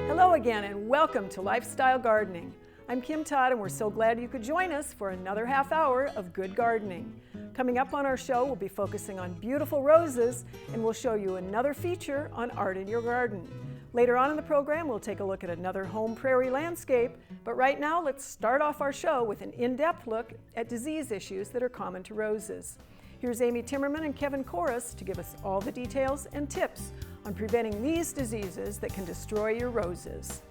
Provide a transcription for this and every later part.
Hello again and welcome to Lifestyle Gardening. I'm Kim Todd and we're so glad you could join us for another half hour of good gardening. Coming up on our show, we'll be focusing on beautiful roses and we'll show you another feature on art in your garden. Later on in the program, we'll take a look at another home prairie landscape, but right now let's start off our show with an in-depth look at disease issues that are common to roses. Here's Amy Timmerman and Kevin Corus to give us all the details and tips on preventing these diseases that can destroy your roses.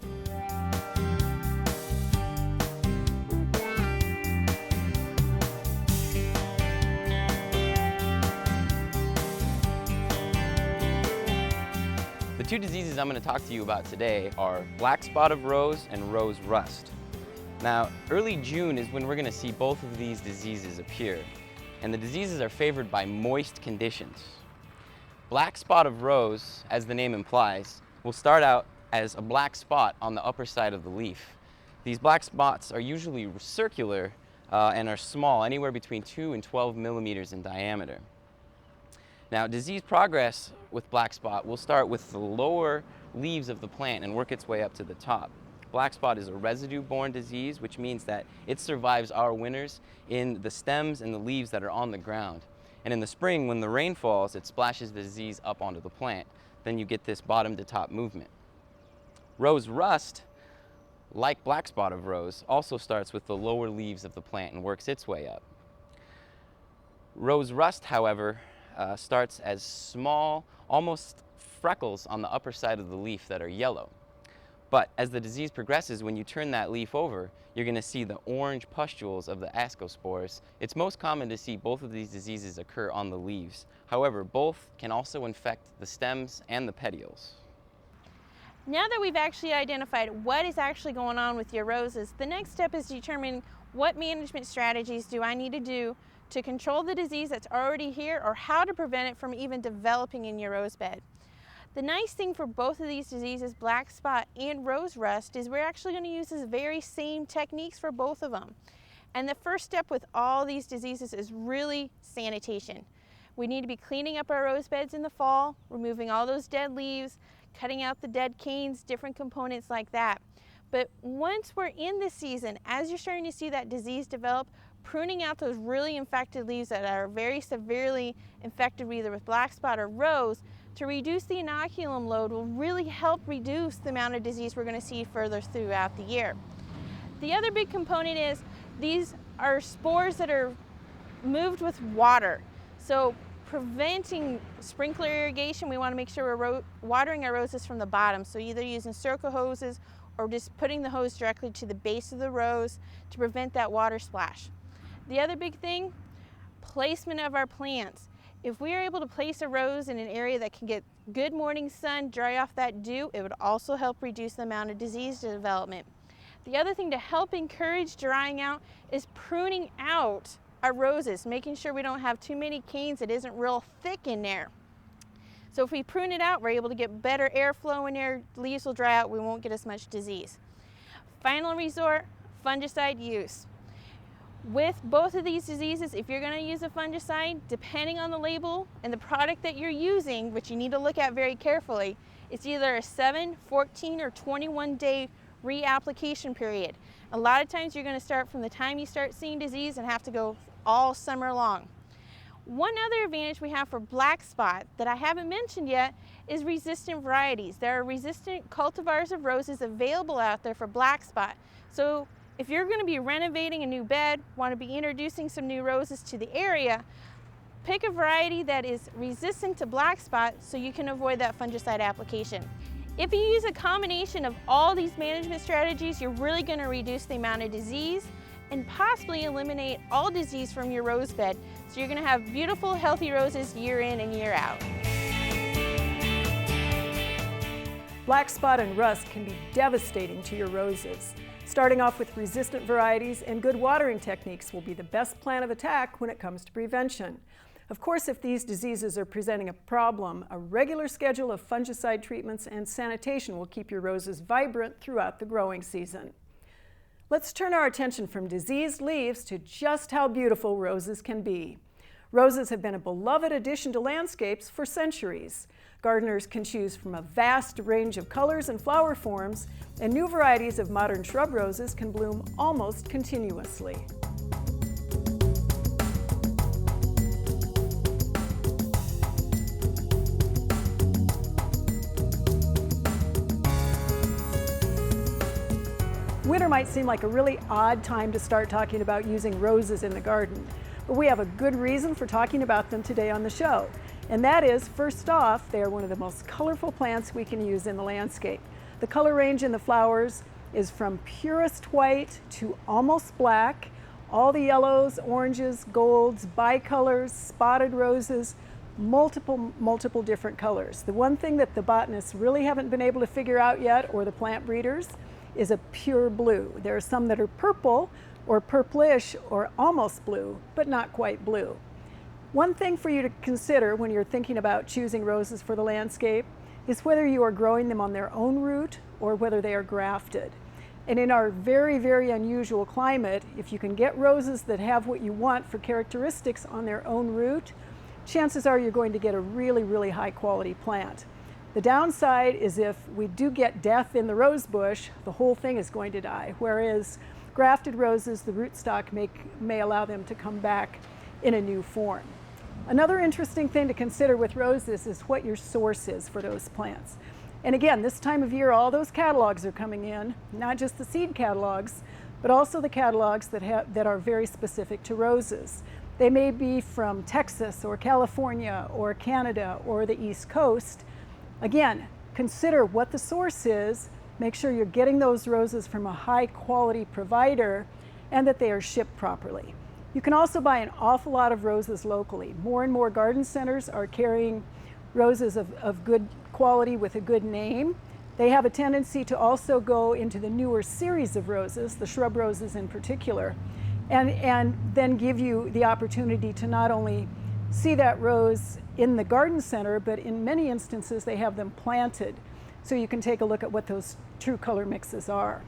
The two diseases I'm going to talk to you about today are black spot of rose and rose rust. Now, early June is when we're going to see both of these diseases appear, and the diseases are favored by moist conditions. Black spot of rose, as the name implies, will start out as a black spot on the upper side of the leaf. These black spots are usually circular and are small, anywhere between 2 and 12 millimeters in diameter. Now, disease progress with black spot will start with the lower leaves of the plant and work its way up to the top. Black spot is a residue-borne disease, which means that it survives our winters in the stems and the leaves that are on the ground. And in the spring, when the rain falls, it splashes the disease up onto the plant. Then you get this bottom to top movement. Rose rust, like black spot of rose, also starts with the lower leaves of the plant and works its way up. Rose rust, however, starts as small, almost freckles on the upper side of the leaf that are yellow. But as the disease progresses, when you turn that leaf over, you're going to see the orange pustules of the ascospores. It's most common to see both of these diseases occur on the leaves. However, both can also infect the stems and the petioles. Now that we've actually identified what is actually going on with your roses, the next step is determining what management strategies do I need to do to control the disease that's already here, or how to prevent it from even developing in your rose bed. The nice thing for both of these diseases, black spot and rose rust, is we're actually going to use the very same techniques for both of them. And the first step with all these diseases is really sanitation. We need to be cleaning up our rose beds in the fall, removing all those dead leaves, cutting out the dead canes, different components like that. But once we're in the season, as you're starting to see that disease develop, pruning out those really infected leaves that are very severely infected either with black spot or rose, to reduce the inoculum load will really help reduce the amount of disease we're going to see further throughout the year. The other big component is these are spores that are moved with water. So preventing sprinkler irrigation, we want to make sure we're watering our roses from the bottom. So either using circle hoses or just putting the hose directly to the base of the rose to prevent that water splash. The other big thing, placement of our plants. If we are able to place a rose in an area that can get good morning sun, dry off that dew, it would also help reduce the amount of disease development. The other thing to help encourage drying out is pruning out our roses, making sure we don't have too many canes that isn't real thick in there. So if we prune it out, we're able to get better airflow in there, leaves will dry out, we won't get as much disease. Final resort, fungicide use. With both of these diseases, if you're going to use a fungicide, depending on the label and the product that you're using, which you need to look at very carefully, it's either a 7, 14, or 21 day reapplication period. A lot of times you're going to start from the time you start seeing disease and have to go all summer long. One other advantage we have for black spot that I haven't mentioned yet is resistant varieties. There are resistant cultivars of roses available out there for black spot. So if you're going to be renovating a new bed, want to be introducing some new roses to the area, pick a variety that is resistant to black spot so you can avoid that fungicide application. If you use a combination of all these management strategies, you're really going to reduce the amount of disease and possibly eliminate all disease from your rose bed. So you're going to have beautiful, healthy roses year in and year out. Black spot and rust can be devastating to your roses. Starting off with resistant varieties and good watering techniques will be the best plan of attack when it comes to prevention. Of course, if these diseases are presenting a problem, a regular schedule of fungicide treatments and sanitation will keep your roses vibrant throughout the growing season. Let's turn our attention from diseased leaves to just how beautiful roses can be. Roses have been a beloved addition to landscapes for centuries. Gardeners can choose from a vast range of colors and flower forms, and new varieties of modern shrub roses can bloom almost continuously. Winter might seem like a really odd time to start talking about using roses in the garden, but we have a good reason for talking about them today on the show. And that is, first off, they are one of the most colorful plants we can use in the landscape. The color range in the flowers is from purest white to almost black, all the yellows, oranges, golds, bicolors, spotted roses, multiple different colors. The one thing that the botanists really haven't been able to figure out yet, or the plant breeders, is a pure blue. There are some that are purple or purplish or almost blue, but not quite blue. One thing for you to consider when you're thinking about choosing roses for the landscape is whether you are growing them on their own root or whether they are grafted. And in our very unusual climate, if you can get roses that have what you want for characteristics on their own root, chances are you're going to get a really high quality plant. The downside is if we do get death in the rose bush, the whole thing is going to die, whereas grafted roses, the rootstock may allow them to come back in a new form. Another interesting thing to consider with roses is what your source is for those plants. And again, this time of year, all those catalogs are coming in, not just the seed catalogs, but also the catalogs that are very specific to roses. They may be from Texas or California or Canada or the East Coast. Again, consider what the source is, make sure you're getting those roses from a high quality provider and that they are shipped properly. You can also buy an awful lot of roses locally. More and more garden centers are carrying roses of good quality with a good name. They have a tendency to also go into the newer series of roses, the shrub roses in particular, and then give you the opportunity to not only see that rose in the garden center, but in many instances they have them planted so you can take a look at what those true color mixes are.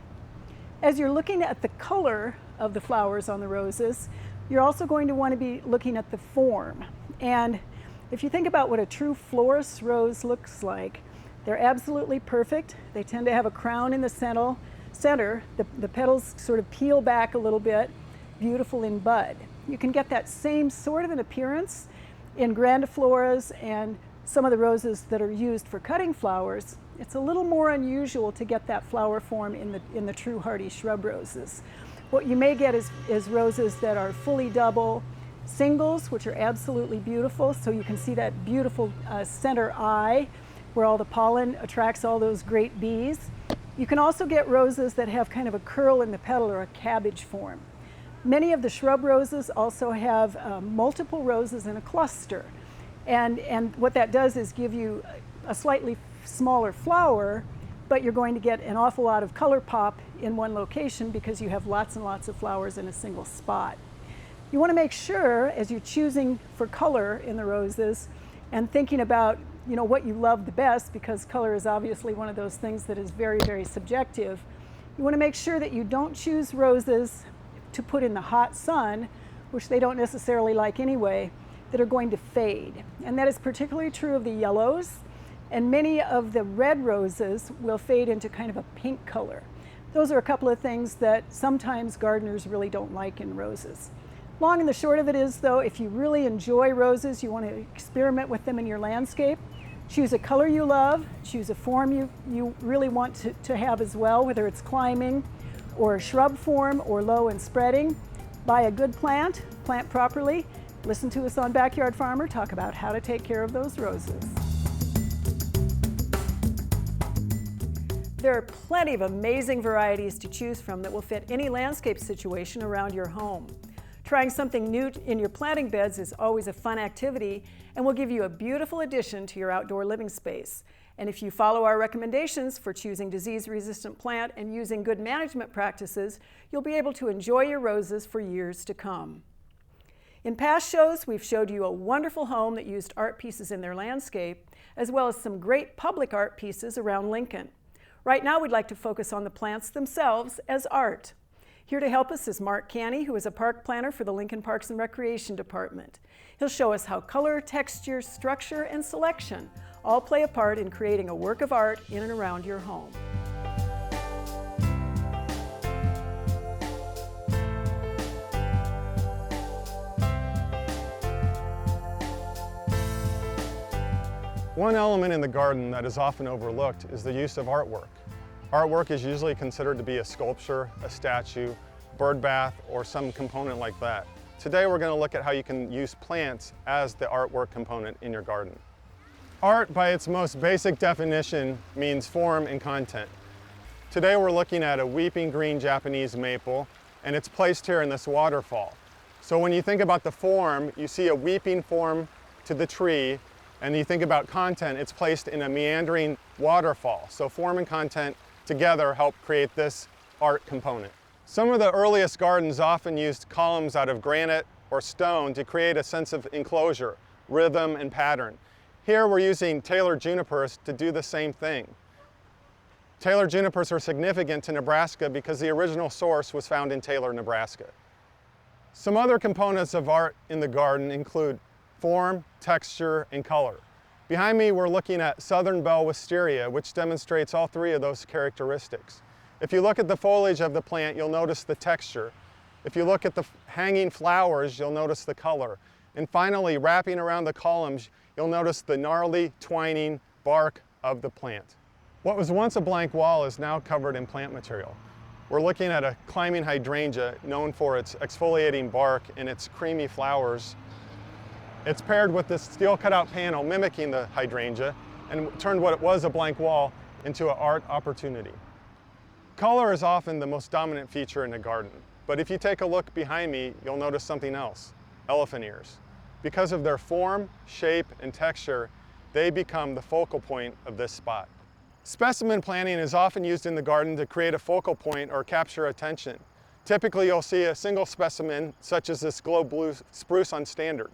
As you're looking at the color of the flowers on the roses, you're also going to want to be looking at the form. And if you think about what a true florist rose looks like, they're absolutely perfect. They tend to have a crown in the center. The petals sort of peel back a little bit, beautiful in bud. You can get that same sort of an appearance in grandifloras and some of the roses that are used for cutting flowers. It's a little more unusual to get that flower form in the true hardy shrub roses. What you may get is roses that are fully double, singles, which are absolutely beautiful, so you can see that beautiful center eye where all the pollen attracts all those great bees. You can also get roses that have kind of a curl in the petal or a cabbage form. Many of the shrub roses also have multiple roses in a cluster. And what that does is give you a slightly smaller flower, but you're going to get an awful lot of color pop in one location because you have lots and lots of flowers in a single spot. You want to make sure, as you're choosing for color in the roses and thinking about what you love the best, because color is obviously one of those things that is very subjective, you want to make sure that you don't choose roses to put in the hot sun, which they don't necessarily like anyway, that are going to fade. And that is particularly true of the yellows, and many of the red roses will fade into kind of a pink color. Those are a couple of things that sometimes gardeners really don't like in roses. Long and the short of it is, though, if you really enjoy roses, you want to experiment with them in your landscape, choose a color you love, choose a form you really want to have as well, whether it's climbing or a shrub form or low and spreading. Buy a good plant, plant properly. Listen to us on Backyard Farmer talk about how to take care of those roses. There are plenty of amazing varieties to choose from that will fit any landscape situation around your home. Trying something new in your planting beds is always a fun activity and will give you a beautiful addition to your outdoor living space. And if you follow our recommendations for choosing disease-resistant plant and using good management practices, you'll be able to enjoy your roses for years to come. In past shows, we've showed you a wonderful home that used art pieces in their landscape, as well as some great public art pieces around Lincoln. Right now, we'd like to focus on the plants themselves as art. Here to help us is Mark Canny, who is a park planner for the Lincoln Parks and Recreation Department. He'll show us how color, texture, structure, and selection all play a part in creating a work of art in and around your home. One element in the garden that is often overlooked is the use of artwork. Artwork is usually considered to be a sculpture, a statue, bird bath, or some component like that. Today we're going to look at how you can use plants as the artwork component in your garden. Art, by its most basic definition, means form and content. Today we're looking at a weeping green Japanese maple, and it's placed here in this waterfall. So when you think about the form, you see a weeping form to the tree, and you think about content, it's placed in a meandering waterfall. So form and content together help create this art component. Some of the earliest gardens often used columns out of granite or stone to create a sense of enclosure, rhythm, and pattern. Here we're using Taylor junipers to do the same thing. Taylor junipers are significant to Nebraska because the original source was found in Taylor, Nebraska. Some other components of art in the garden include form, texture, and color. Behind me we're looking at Southern Bell Wisteria, which demonstrates all three of those characteristics. If you look at the foliage of the plant, you'll notice the texture. If you look at the hanging flowers, you'll notice the color. And finally, wrapping around the columns, you'll notice the gnarly, twining bark of the plant. What was once a blank wall is now covered in plant material. We're looking at a climbing hydrangea known for its exfoliating bark and its creamy flowers. It's paired with this steel cutout panel mimicking the hydrangea and turned what was a blank wall into an art opportunity. Color is often the most dominant feature in a garden, but if you take a look behind me, you'll notice something else: elephant ears. Because of their form, shape, and texture, they become the focal point of this spot. Specimen planting is often used in the garden to create a focal point or capture attention. Typically, you'll see a single specimen, such as this glow blue spruce on standard.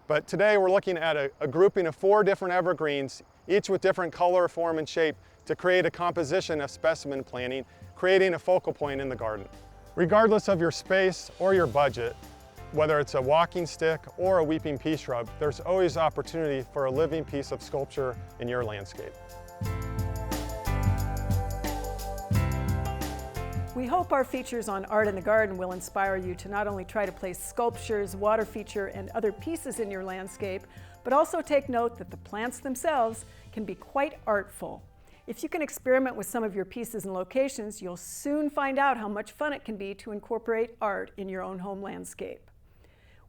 But today we're looking at a grouping of 4 different evergreens, each with different color, form, and shape, to create a composition of specimen planting, creating a focal point in the garden. Regardless of your space or your budget, whether it's a walking stick or a weeping pea shrub, there's always opportunity for a living piece of sculpture in your landscape. We hope our features on art in the garden will inspire you to not only try to place sculptures, water feature, and other pieces in your landscape, but also take note that the plants themselves can be quite artful. If you can experiment with some of your pieces and locations, you'll soon find out how much fun it can be to incorporate art in your own home landscape.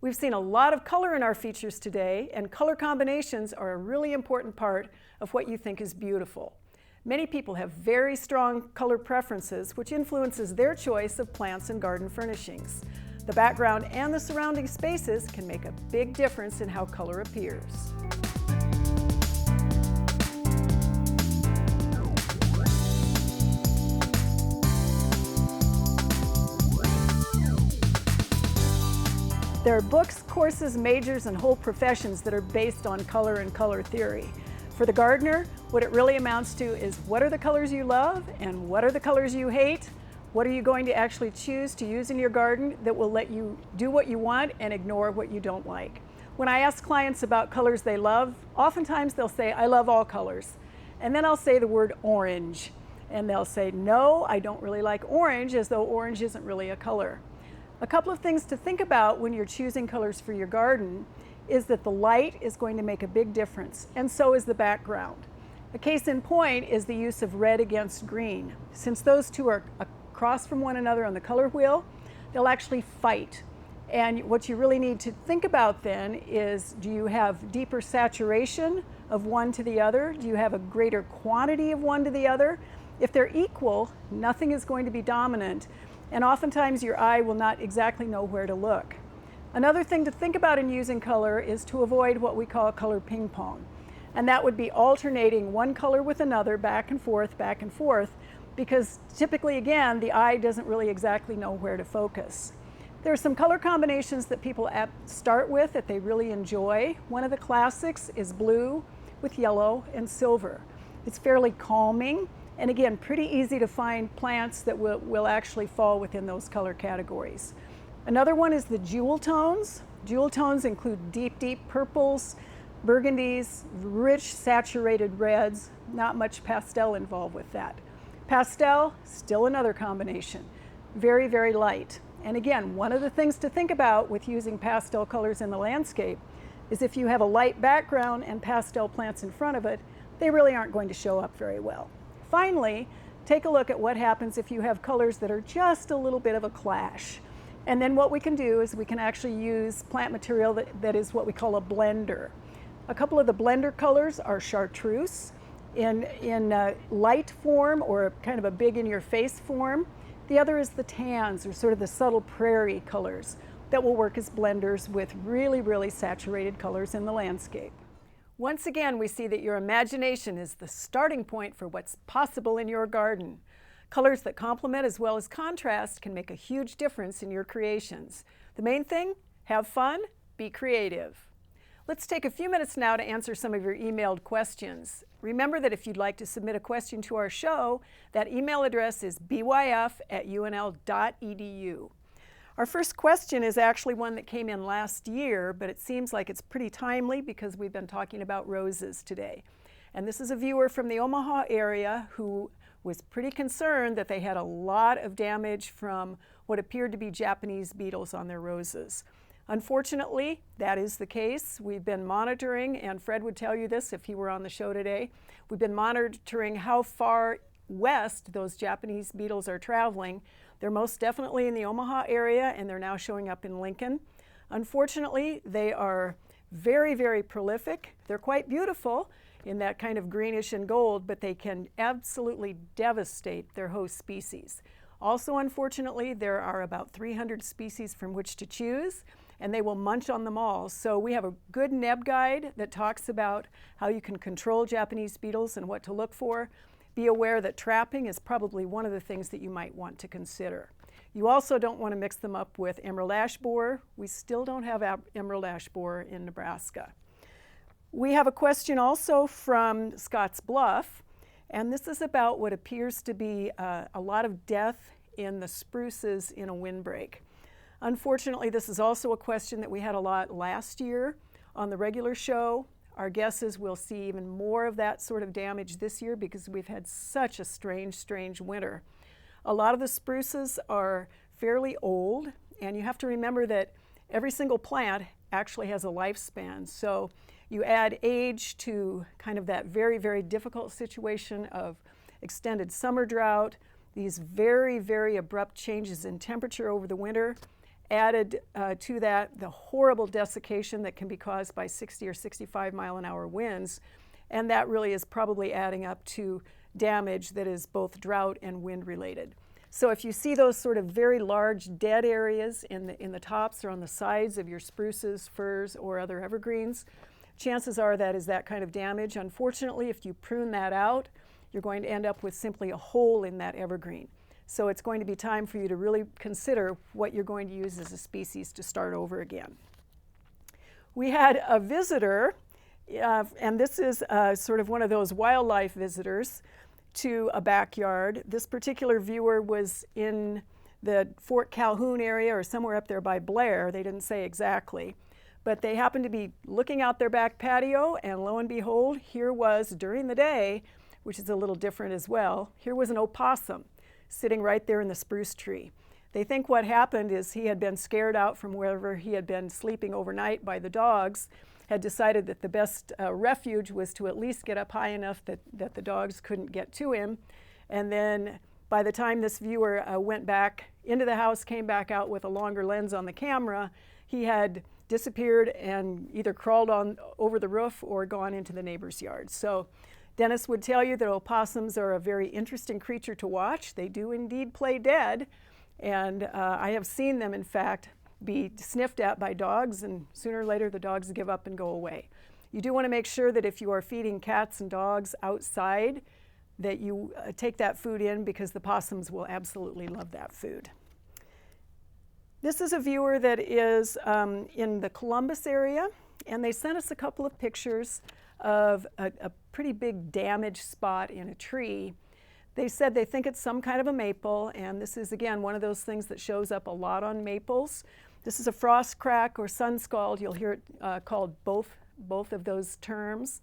We've seen a lot of color in our features today, and color combinations are a really important part of what you think is beautiful. Many people have very strong color preferences, which influences their choice of plants and garden furnishings. The background and the surrounding spaces can make a big difference in how color appears. There are books, courses, majors, and whole professions that are based on color and color theory. For the gardener, what it really amounts to is what are the colors you love and what are the colors you hate? What are you going to actually choose to use in your garden that will let you do what you want and ignore what you don't like? When I ask clients about colors they love, oftentimes they'll say, I love all colors. And then I'll say the word orange. And they'll say, no, I don't really like orange, as though orange isn't really a color. A couple of things to think about when you're choosing colors for your garden is that the light is going to make a big difference, and so is the background. A case in point is the use of red against green. Since those two are across from one another on the color wheel, they'll actually fight. And what you really need to think about then is, do you have deeper saturation of one to the other? Do you have a greater quantity of one to the other? If they're equal, nothing is going to be dominant, and oftentimes your eye will not exactly know where to look. Another thing to think about in using color is to avoid what we call color ping pong. And that would be alternating one color with another back and forth, because typically, again, the eye doesn't really exactly know where to focus. There are some color combinations that people start with that they really enjoy. One of the classics is blue with yellow and silver. It's fairly calming, and again, pretty easy to find plants that will actually fall within those color categories. Another one is the jewel tones. Jewel tones include deep, deep purples, Burgundies, rich saturated reds, not much pastel involved with that. Pastel, still another combination. Very, very light. And again, one of the things to think about with using pastel colors in the landscape is if you have a light background and pastel plants in front of it, they really aren't going to show up very well. Finally, take a look at what happens if you have colors that are just a little bit of a clash. And then what we can do is we can actually use plant material that is what we call a blender. A couple of the blender colors are chartreuse in light form or kind of a big in your face form. The other is the tans, or sort of the subtle prairie colors that will work as blenders with really, really saturated colors in the landscape. Once again, we see that your imagination is the starting point for what's possible in your garden. Colors that complement as well as contrast can make a huge difference in your creations. The main thing, have fun, be creative. Let's take a few minutes now to answer some of your emailed questions. Remember that if you'd like to submit a question to our show, that email address is byf@unl.edu. Our first question is actually one that came in last year, but it seems like it's pretty timely because we've been talking about roses today. And this is a viewer from the Omaha area who was pretty concerned that they had a lot of damage from what appeared to be Japanese beetles on their roses. Unfortunately, that is the case. We've been monitoring, and Fred would tell you this if he were on the show today, we've been monitoring how far west those Japanese beetles are traveling. They're most definitely in the Omaha area, and they're now showing up in Lincoln. Unfortunately, they are very, very prolific. They're quite beautiful in that kind of greenish and gold, but they can absolutely devastate their host species. Also, unfortunately, there are about 300 species from which to choose, and they will munch on them all. So we have a good neb guide that talks about how you can control Japanese beetles and what to look for. Be aware that trapping is probably one of the things that you might want to consider. You also don't want to mix them up with emerald ash borer. We still don't have emerald ash borer in Nebraska. We have a question also from Scotts Bluff, and this is about what appears to be a lot of death in the spruces in a windbreak. Unfortunately, this is also a question that we had a lot last year on the regular show. Our guess is we'll see even more of that sort of damage this year because we've had such a strange winter. A lot of the spruces are fairly old, and you have to remember that every single plant actually has a lifespan. So you add age to kind of that very, very difficult situation of extended summer drought, these very, very abrupt changes in temperature over the winter. Added to that, the horrible desiccation that can be caused by 60 or 65 mile an hour winds, and that really is probably adding up to damage that is both drought and wind related. So if you see those sort of very large dead areas in the tops or on the sides of your spruces, firs, or other evergreens, chances are that is that kind of damage. Unfortunately, if you prune that out, you're going to end up with simply a hole in that evergreen. So it's going to be time for you to really consider what you're going to use as a species to start over again. We had a visitor, and this is sort of one of those wildlife visitors to a backyard. This particular viewer was in the Fort Calhoun area or somewhere up there by Blair. They didn't say exactly. But they happened to be looking out their back patio, and lo and behold, here was, during the day, which is a little different as well, here was an opossum sitting right there in the spruce tree. They think what happened is he had been scared out from wherever he had been sleeping overnight by the dogs, had decided that the best refuge was to at least get up high enough that the dogs couldn't get to him. And then by the time this viewer went back into the house, came back out with a longer lens on the camera, he had disappeared and either crawled on over the roof or gone into the neighbor's yard. So Dennis would tell you that opossums are a very interesting creature to watch. They do indeed play dead, and I have seen them, in fact, be sniffed at by dogs, and sooner or later the dogs give up and go away. You do want to make sure that if you are feeding cats and dogs outside, that you take that food in, because the possums will absolutely love that food. This is a viewer that is in the Columbus area, and they sent us a couple of pictures of a pretty big damaged spot in a tree. They said they think it's some kind of a maple, and this is, again, one of those things that shows up a lot on maples. This is a frost crack or sun scald. You'll hear it called both both of those terms.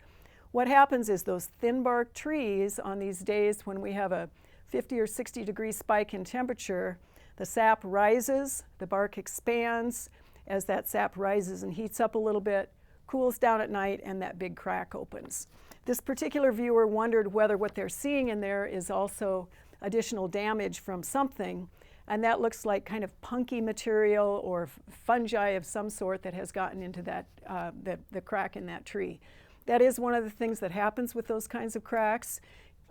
What happens is those thin bark trees on these days when we have a 50 or 60 degree spike in temperature, the sap rises, the bark expands. As that sap rises and heats up a little bit, cools down at night, and that big crack opens. This particular viewer wondered whether what they're seeing in there is also additional damage from something, and that looks like kind of punky material or fungi of some sort that has gotten into that the crack in that tree. That is one of the things that happens with those kinds of cracks.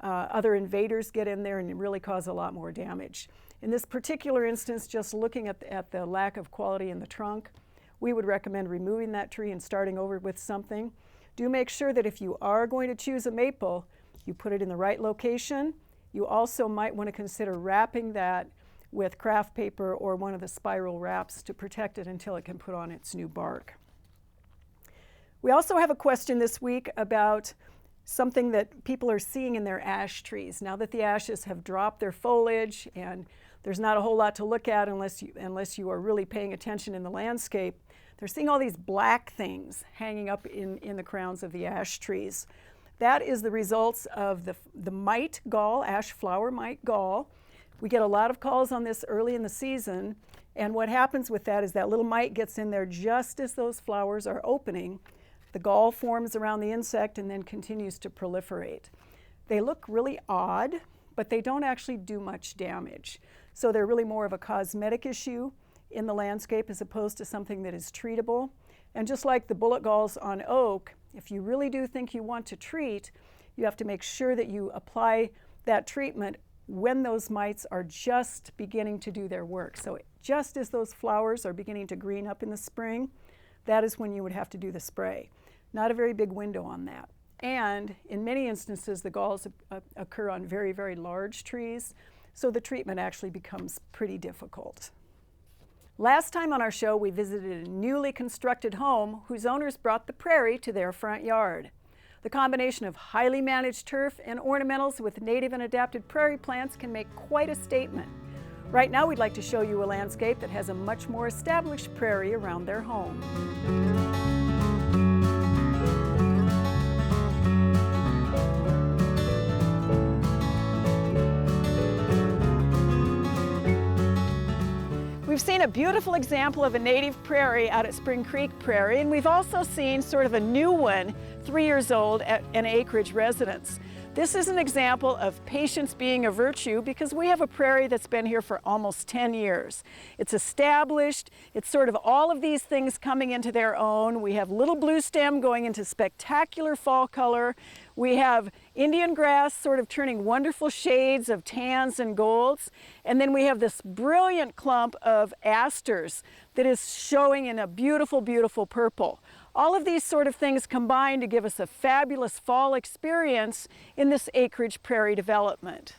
Other invaders get in there and really cause a lot more damage. In this particular instance, just looking at the lack of quality in the trunk, we would recommend removing that tree and starting over with something. Do make sure that if you are going to choose a maple, you put it in the right location. You also might want to consider wrapping that with craft paper or one of the spiral wraps to protect it until it can put on its new bark. We also have a question this week about something that people are seeing in their ash trees. Now that the ashes have dropped their foliage and there's not a whole lot to look at unless you are really paying attention in the landscape, they're seeing all these black things hanging up in the crowns of the ash trees. That is the results of the mite gall, ash flower mite gall. We get a lot of calls on this early in the season, and what happens with that is that little mite gets in there just as those flowers are opening. The gall forms around the insect and then continues to proliferate. They look really odd, but they don't actually do much damage. So they're really more of a cosmetic issue in the landscape as opposed to something that is treatable. And just like the bullet galls on oak, if you really do think you want to treat, you have to make sure that you apply that treatment when those mites are just beginning to do their work. So just as those flowers are beginning to green up in the spring, that is when you would have to do the spray. Not a very big window on that. And in many instances, the galls occur on very, very large trees, so the treatment actually becomes pretty difficult. Last time on our show, we visited a newly constructed home whose owners brought the prairie to their front yard. The combination of highly managed turf and ornamentals with native and adapted prairie plants can make quite a statement. Right now, we'd like to show you a landscape that has a much more established prairie around their home. We've seen a beautiful example of a native prairie out at Spring Creek Prairie, and we've also seen sort of a new one, 3 years old, at an acreage residence. This is an example of patience being a virtue because we have a prairie that's been here for almost 10 years. It's established, it's sort of all of these things coming into their own. We have little blue stem going into spectacular fall color. We have Indian grass sort of turning wonderful shades of tans and golds. And then we have this brilliant clump of asters that is showing in a beautiful, beautiful purple. All of these sort of things combine to give us a fabulous fall experience in this acreage prairie development.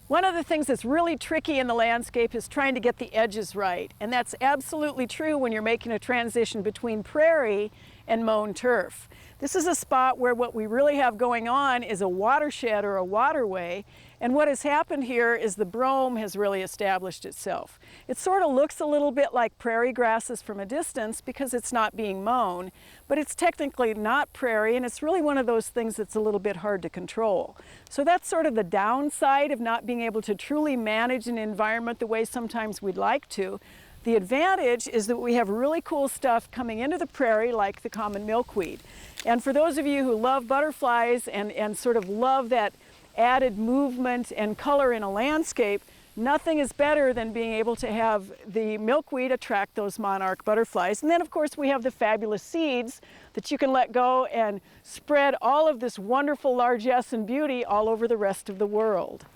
One of the things that's really tricky in the landscape is trying to get the edges right, and that's absolutely true when you're making a transition between prairie and mown turf. This is a spot where what we really have going on is a watershed or a waterway, and what has happened here is the brome has really established itself. It sort of looks a little bit like prairie grasses from a distance because it's not being mown, but it's technically not prairie, and it's really one of those things that's a little bit hard to control. So that's sort of the downside of not being able to truly manage an environment the way sometimes we'd like to. The advantage is that we have really cool stuff coming into the prairie like the common milkweed. And for those of you who love butterflies and sort of love that added movement and color in a landscape, nothing is better than being able to have the milkweed attract those monarch butterflies. And then of course we have the fabulous seeds that you can let go and spread all of this wonderful largesse and beauty all over the rest of the world.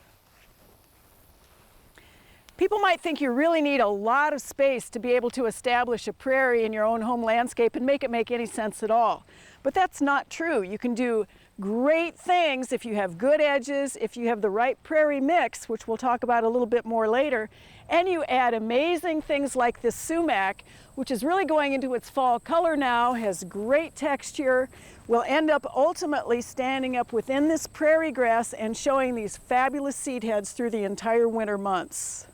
People might think you really need a lot of space to be able to establish a prairie in your own home landscape and make it make any sense at all. But that's not true. You can do great things if you have good edges, if you have the right prairie mix, which we'll talk about a little bit more later, and you add amazing things like this sumac, which is really going into its fall color now, has great texture, will end up ultimately standing up within this prairie grass and showing these fabulous seed heads through the entire winter months.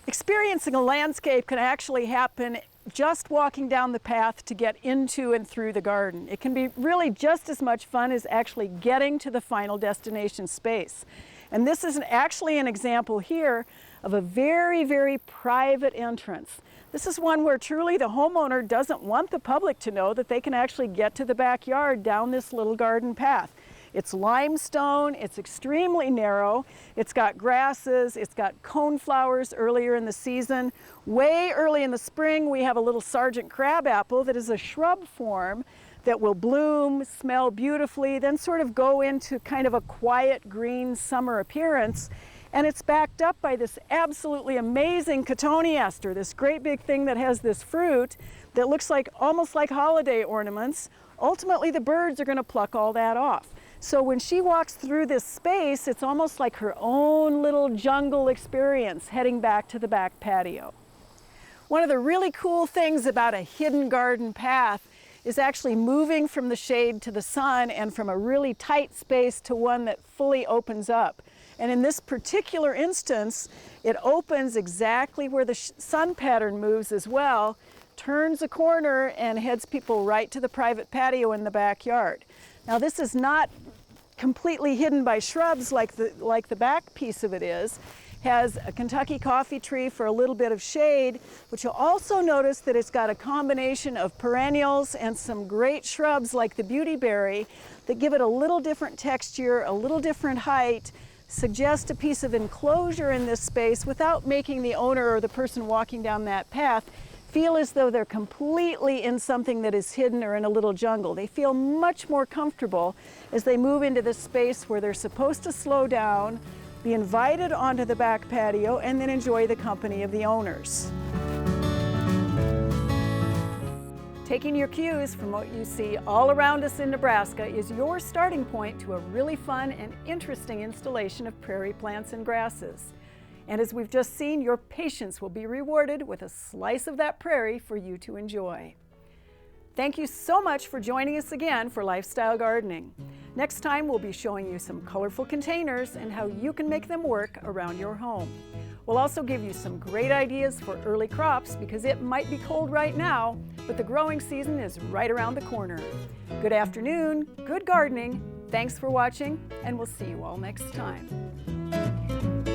Experiencing a landscape can actually happen just walking down the path to get into and through the garden. It can be really just as much fun as actually getting to the final destination space. And this is actually an example here of a very, very private entrance. This is one where truly the homeowner doesn't want the public to know that they can actually get to the backyard down this little garden path. It's limestone, it's extremely narrow, it's got grasses, it's got coneflowers earlier in the season. Way early in the spring, we have a little Sergeant Crabapple that is a shrub form that will bloom, smell beautifully, then sort of go into kind of a quiet green summer appearance. And it's backed up by this absolutely amazing cotoneaster, this great big thing that has this fruit that looks like almost like holiday ornaments. Ultimately, the birds are going to pluck all that off. So when she walks through this space, it's almost like her own little jungle experience heading back to the back patio. One of the really cool things about a hidden garden path is actually moving from the shade to the sun and from a really tight space to one that fully opens up. And in this particular instance, it opens exactly where the sun pattern moves as well, turns a corner and heads people right to the private patio in the backyard. Now this is not completely hidden by shrubs like the back piece of it is. Has a Kentucky coffee tree for a little bit of shade, but you'll also notice that it's got a combination of perennials and some great shrubs like the beautyberry that give it a little different texture, a little different height, suggest a piece of enclosure in this space without making the owner or the person walking down that path feel as though they're completely in something that is hidden or in a little jungle. They feel much more comfortable as they move into this space where they're supposed to slow down, be invited onto the back patio, and then enjoy the company of the owners. Taking your cues from what you see all around us in Nebraska is your starting point to a really fun and interesting installation of prairie plants and grasses. And as we've just seen, your patience will be rewarded with a slice of that prairie for you to enjoy. Thank you so much for joining us again for Lifestyle Gardening. Next time, we'll be showing you some colorful containers and how you can make them work around your home. We'll also give you some great ideas for early crops because it might be cold right now, but the growing season is right around the corner. Good afternoon, good gardening, thanks for watching, and we'll see you all next time.